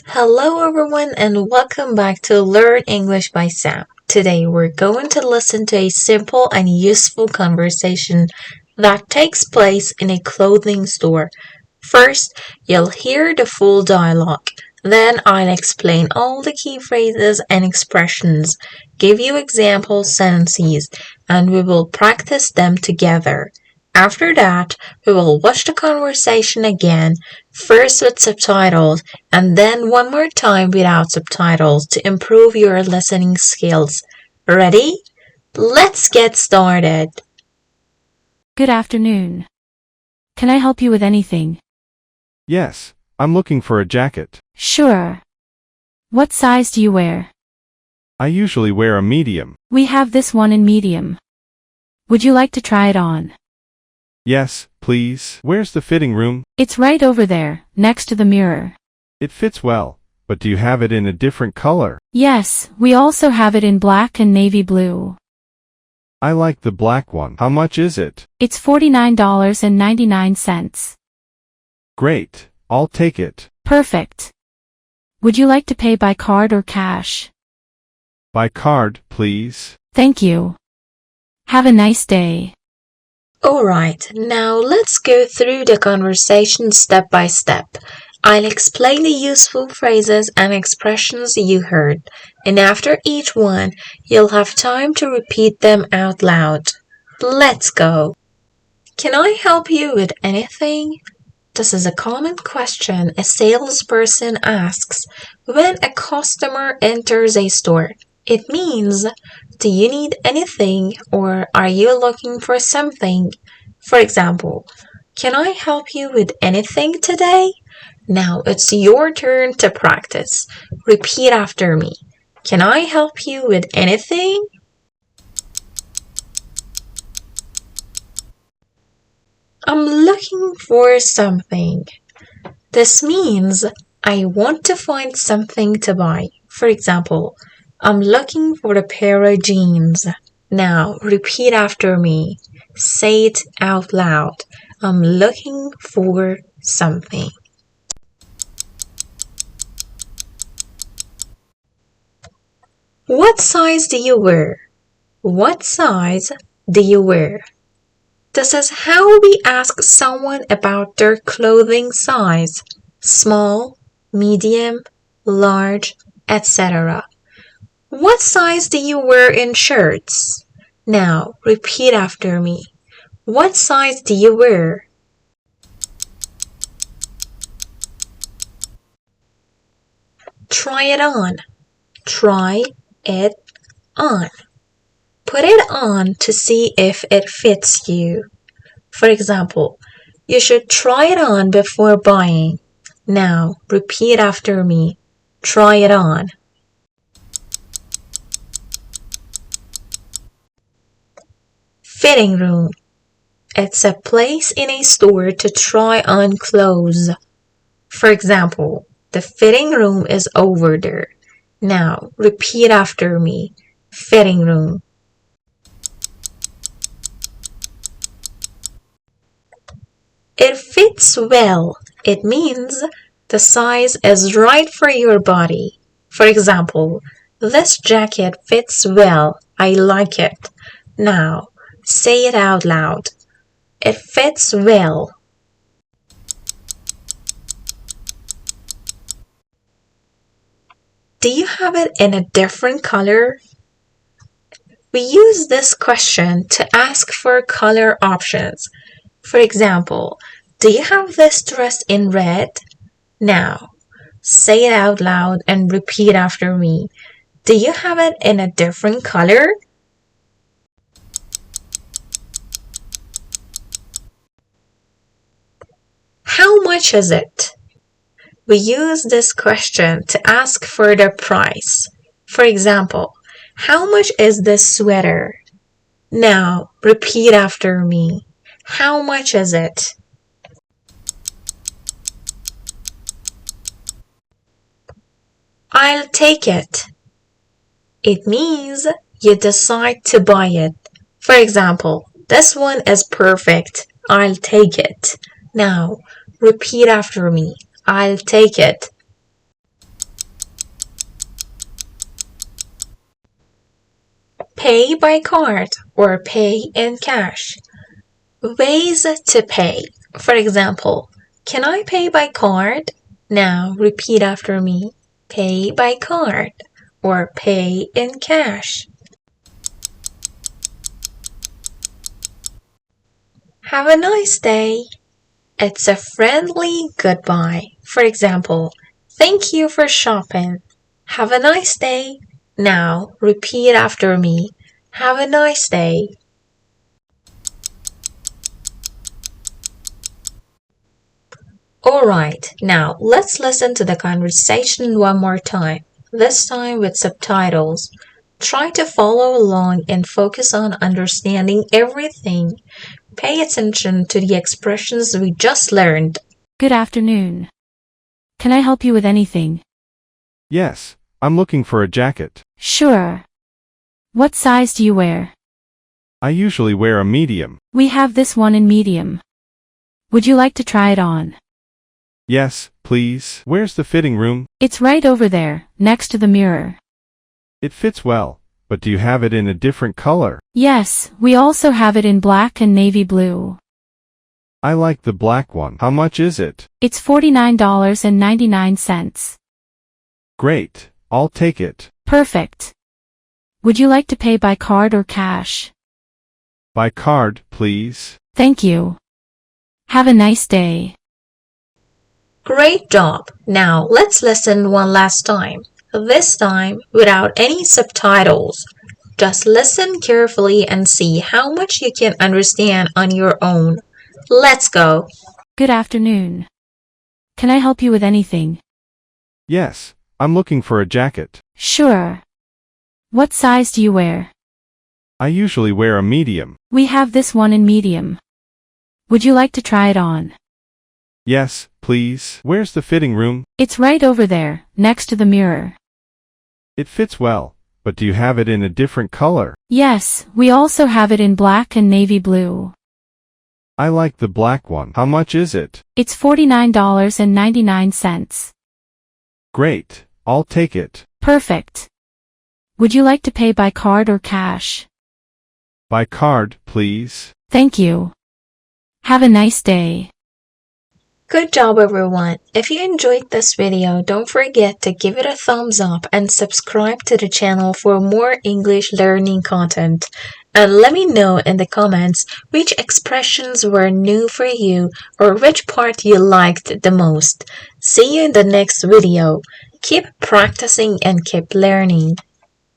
Hello, everyone, and welcome back to Learn English by Sam. Today, we're going to listen to a simple and useful conversation that takes place in a clothing store. First, you'll hear the full dialogue. Then, I'll explain all the key phrases and expressions, give you example sentences, and we will practice them together. After that, we will watch the conversation again, first with subtitles and then one more time without subtitles to improve your listening skills. Ready? Let's get started. Good afternoon. Can I help you with anything? Yes, I'm looking for a jacket. Sure. What size do you wear? I usually wear a medium. We have this one in medium. Would you like to try it on? Yes, please. Where's the fitting room? It's right over there, next to the mirror. It fits well, but do you have it in a different color? Yes, we also have it in black and navy blue. I like the black one. How much is it? It's $49.99. Great, I'll take it. Perfect. Would you like to pay by card or cash? By card, please. Thank you. Have a nice day. Alright, now let's go through the conversation step by step. I'll explain the useful phrases and expressions you heard, and after each one, you'll have time to repeat them out loud. Let's go. Can I help you with anything? This is a common question a salesperson asks when a customer enters a store. It means, do you need anything or are you looking for something? For example, can I help you with anything today? Now it's your turn to practice. Repeat after me. Can I help you with anything? I'm looking for something. This means I want to find something to buy. For example, I'm looking for a pair of jeans. Now repeat after me. Say it out loud. I'm looking for something. What size do you wear? What size do you wear? This is how we ask someone about their clothing size. Small, medium, large, etc. What size do you wear in shirts? Now, repeat after me. What size do you wear? Try it on. Try it on. Put it on to see if it fits you. For example, you should try it on before buying. Now, repeat after me. Try it on. Fitting room. It's a place in a store to try on clothes. For example, the fitting room is over there. Now, repeat after me. Fitting room. It fits well. It means the size is right for your body. For example, this jacket fits well. I like it. Now, say it out loud. It fits well. Do you have it in a different color? We use this question to ask for color options. For example, do you have this dress in red? Now, say it out loud and repeat after me. Do you have it in a different color? How much is it? We use this question to ask for the price. For example, how much is this sweater? Now, repeat after me. How much is it? I'll take it. It means you decide to buy it. For example, this one is perfect. I'll take it. Now, repeat after me. I'll take it. Pay by card or pay in cash. Ways to pay. For example, can I pay by card? Now repeat after me. Pay by card or pay in cash. Have a nice day. It's a friendly goodbye. For example, thank you for shopping. Have a nice day. Now repeat after me. Have a nice day. Alright, now let's listen to the conversation one more time, this time with subtitles. Try to follow along and focus on understanding everything. Pay attention to the expressions we just learned. Good afternoon. Can I help you with anything? Yes, I'm looking for a jacket. Sure. What size do you wear? I usually wear a medium. We have this one in medium. Would you like to try it on? Yes, please. Where's the fitting room? It's right over there, next to the mirror. It fits well, but do you have it in a different color? Yes, we also have it in black and navy blue. I like the black one. How much is it? It's $49.99. Great, I'll take it. Perfect. Would you like to pay by card or cash? By card, please. Thank you. Have a nice day. Great job! Now let's listen one last time, this time without any subtitles. Just listen carefully and see how much you can understand on your own. Let's go! Good afternoon. Can I help you with anything? Yes, I'm looking for a jacket. Sure. What size do you wear? I usually wear a medium. We have this one in medium. Would you like to try it on? Yes, please. Where's the fitting room? It's right over there, next to the mirror. It fits well, but do you have it in a different color? Yes, we also have it in black and navy blue. I like the black one. How much is it? It's $49.99. Great, I'll take it. Perfect. Would you like to pay by card or cash? By card, please. Thank you. Have a nice day. Good job everyone! If you enjoyed this video, don't forget to give it a thumbs up and subscribe to the channel for more English learning content. And let me know in the comments which expressions were new for you or which part you liked the most. See you in the next video. Keep practicing and keep learning.